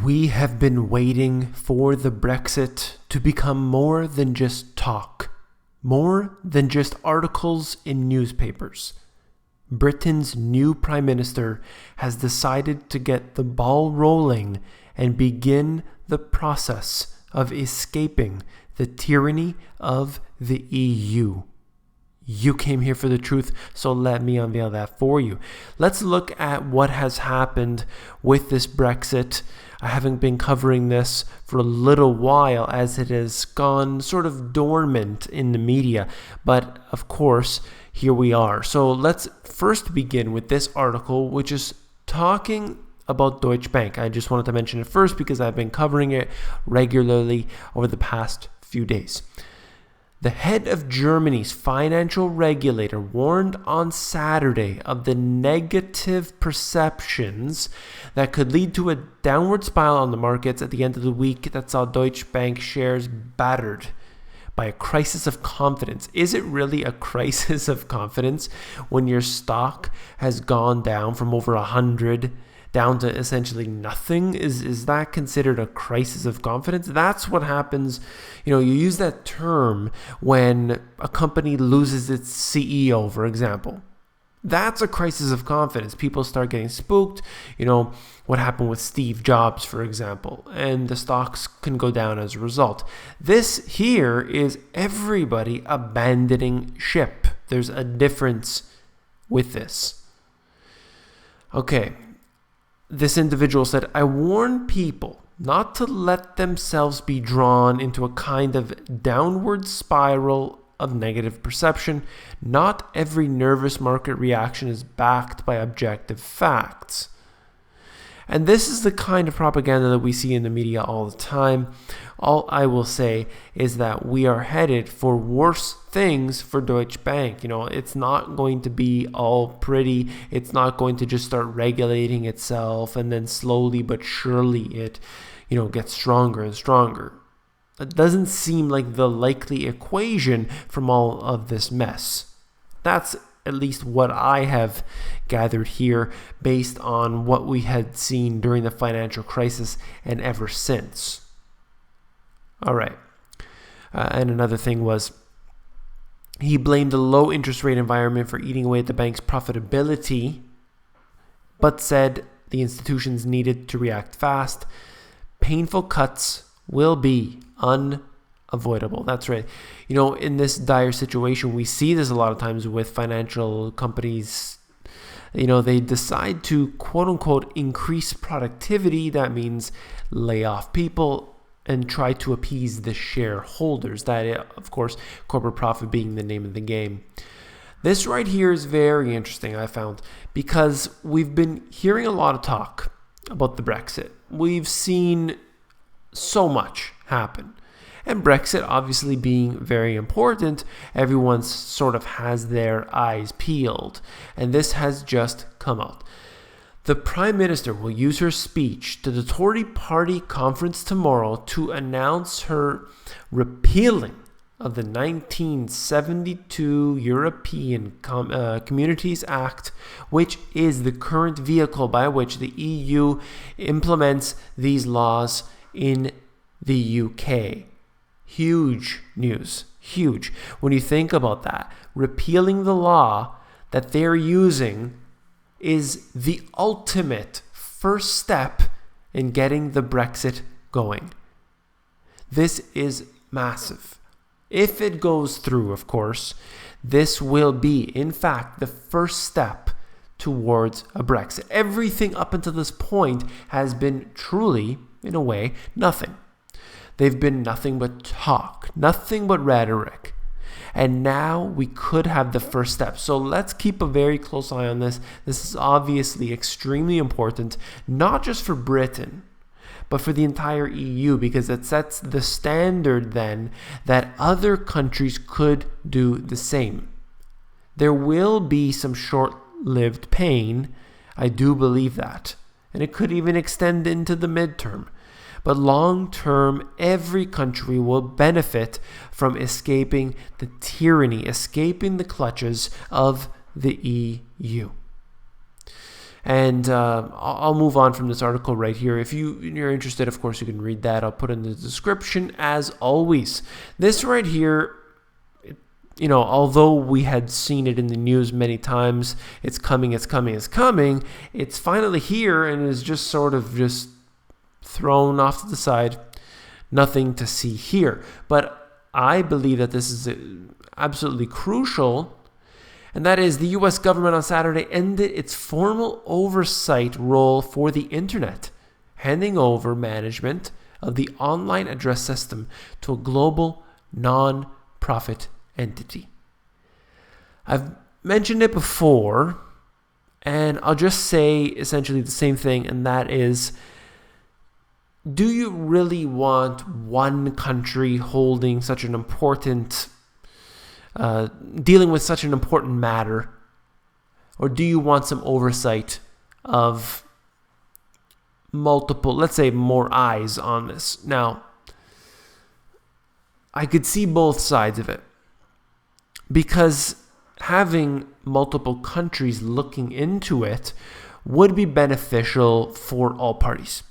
We have been waiting for the Brexit to become more than just talk, more than just articles in newspapers. Britain's new Prime Minister has decided to get the ball rolling and begin the process of escaping the tyranny of the EU. You came here for the truth, so let me unveil that for you. Let's look at what has happened with this Brexit. I haven't been covering this for a little while as it has gone sort of dormant in the media, but of course, here we are. So let's first begin with this article, which is talking about Deutsche Bank. I just wanted to mention it first because I've been covering it regularly over the past few days. The head of Germany's financial regulator warned on Saturday of the negative perceptions that could lead to a downward spiral on the markets at the end of the week that saw Deutsche Bank shares battered by a crisis of confidence. Is it really a crisis of confidence when your stock has gone down from over 100 down to essentially nothing? Is that considered a crisis of confidence? That's what happens. You use that term when a company loses its CEO, for example. That's a crisis of confidence. People start getting spooked. What happened with Steve Jobs, for example, and the stocks can go down as a result. This here is everybody abandoning ship. There's a difference with this. Okay. This individual said, I warn people not to let themselves be drawn into a kind of downward spiral of negative perception. Not every nervous market reaction is backed by objective facts. And this is the kind of propaganda that we see in the media all the time. All I will say is that we are headed for worse things for Deutsche Bank. It's not going to be all pretty. It's not going to just start regulating itself and then slowly but surely it, gets stronger and stronger. It doesn't seem like the likely equation from all of this mess. That's at least what I have gathered here based on what we had seen during the financial crisis and ever since. All right. And another thing was he blamed the low interest rate environment for eating away at the bank's profitability, but said the institutions needed to react fast. Painful cuts will be unavoidable. That's right. In this dire situation, we see this a lot of times with financial companies. They decide to quote unquote increase productivity. That means lay off people and try to appease the shareholders. That, of course, corporate profit being the name of the game. This right here is very interesting, I found, because we've been hearing a lot of talk about the Brexit. We've seen so much happen. And Brexit obviously being very important, everyone sort of has their eyes peeled. And this has just come out. The Prime Minister will use her speech to the Tory party conference tomorrow to announce her repealing of the 1972 European Communities Act, which is the current vehicle by which the EU implements these laws in the UK. Huge news. Huge. When you think about that, repealing the law that they're using is the ultimate first step in getting the Brexit going. This is massive. If it goes through, of course, this will be, in fact, the first step towards a Brexit. Everything up until this point has been truly, in a way, nothing. They've been nothing but talk, nothing but rhetoric. And now we could have the first step. So let's keep a very close eye on this. This is obviously extremely important, not just for Britain, but for the entire EU, because it sets the standard then that other countries could do the same. There will be some short-lived pain. I do believe that. And it could even extend into the midterm. But long term, every country will benefit from escaping the tyranny, escaping the clutches of the EU. And I'll move on from this article right here. If you're interested, of course, you can read that. I'll put in the description as always. This right here, although we had seen it in the news many times, it's coming, it's finally here and is just sort of just thrown off to the side. Nothing to see here. But I believe that this is absolutely crucial. And that is, the U.S. government on Saturday ended its formal oversight role for the internet, handing over management of the online address system to a global non-profit entity. I've mentioned it before, and I'll just say essentially the same thing, and that is, do you really want one country holding such an important dealing with such an important matter? Or do you want some oversight of multiple, let's say more eyes on this? Now, I could see both sides of it, because having multiple countries looking into it would be beneficial for all parties.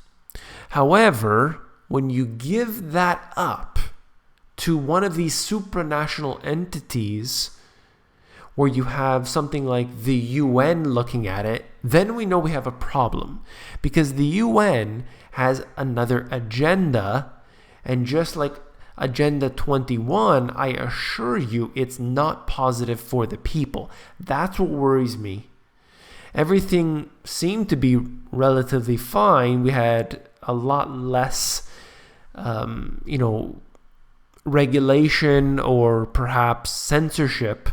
However, when you give that up to one of these supranational entities, where you have something like the UN looking at it, then we know we have a problem. Because the UN has another agenda, and just like Agenda 21, I assure you it's not positive for the people. That's what worries me. Everything seemed to be relatively fine. We had a lot less, regulation or perhaps censorship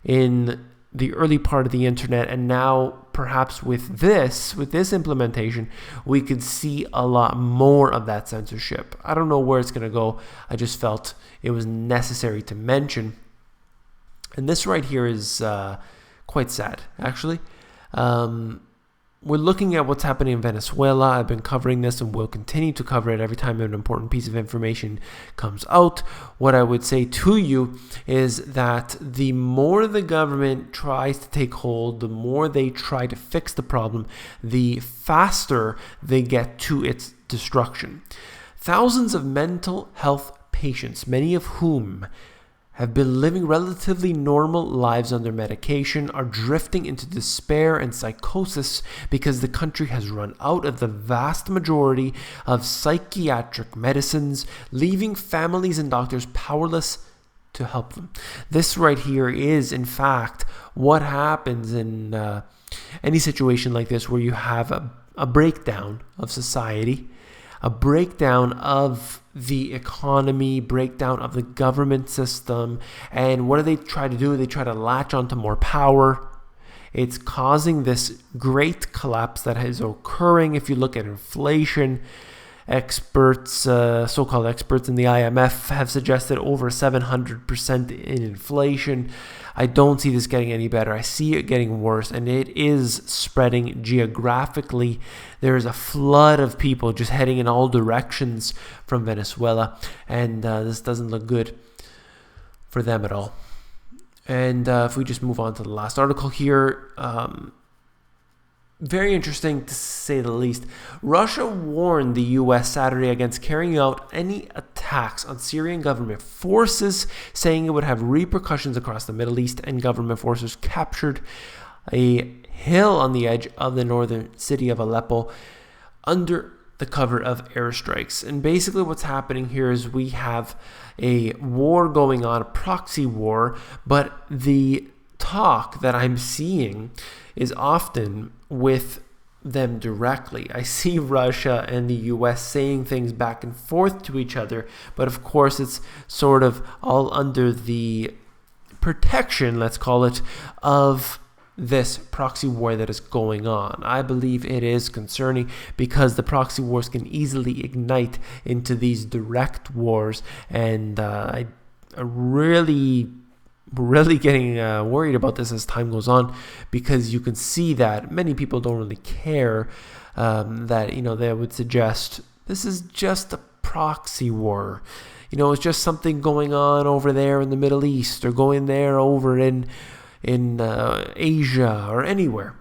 in the early part of the internet, and now perhaps with this implementation we could see a lot more of that censorship. I don't know where it's going to go. I just felt it was necessary to mention. And this right here is quite sad, actually. We're looking at what's happening in Venezuela. I've been covering this and will continue to cover it every time an important piece of information comes out. What I would say to you is that the more the government tries to take hold, the more they try to fix the problem, the faster they get to its destruction. Thousands of mental health patients, many of whom have been living relatively normal lives on their medication, are drifting into despair and psychosis because the country has run out of the vast majority of psychiatric medicines, leaving families and doctors powerless to help them. This right here is, in fact, what happens in any situation like this, where you have a breakdown of society, a breakdown of the economy, breakdown of the government system. And what do they try to do? They try to latch onto more power. It's causing this great collapse that is occurring. If you look at inflation, experts, so-called experts in the IMF have suggested over 700% in inflation. I don't see this getting any better. I see it getting worse, and it is spreading geographically. There is a flood of people just heading in all directions from Venezuela, and this doesn't look good for them at all. And if we just move on to the last article here, very interesting to say the least. Russia warned the U.S. Saturday against carrying out any attacks on Syrian government forces, saying it would have repercussions across the Middle East, and government forces captured a hill on the edge of the northern city of Aleppo under the cover of airstrikes. And basically what's happening here is we have a war going on, a proxy war, but the talk that I'm seeing is often with them directly. I see Russia and the US saying things back and forth to each other, but of course it's sort of all under the protection, let's call it, of this proxy war that is going on. I believe it is concerning because the proxy wars can easily ignite into these direct wars, and I really getting worried about this as time goes on, because you can see that many people don't really care, that they would suggest this is just a proxy war, it's just something going on over there in the Middle East or going there over in Asia or anywhere.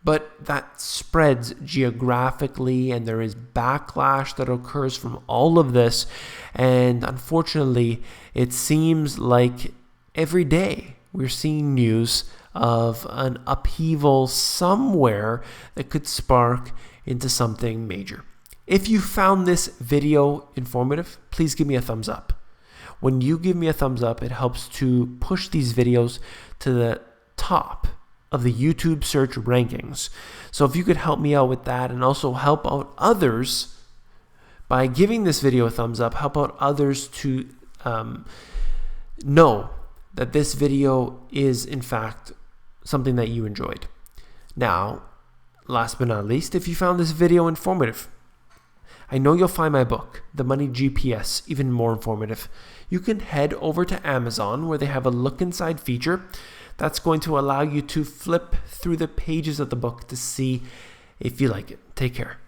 but that spreads geographically, and there is backlash that occurs from all of this. And unfortunately, it seems like every day we're seeing news of an upheaval somewhere that could spark into something major. If you found this video informative, please give me a thumbs up. When you give me a thumbs up, it helps to push these videos to the top of the YouTube search rankings. So if you could help me out with that, and also help out others by giving this video a thumbs up, help out others to know that this video is in fact something that you enjoyed. Now, last but not least, if you found this video informative, I know you'll find my book, The Money GPS, even more informative. You can head over to Amazon, where they have a look inside feature that's going to allow you to flip through the pages of the book to see if you like it. Take care.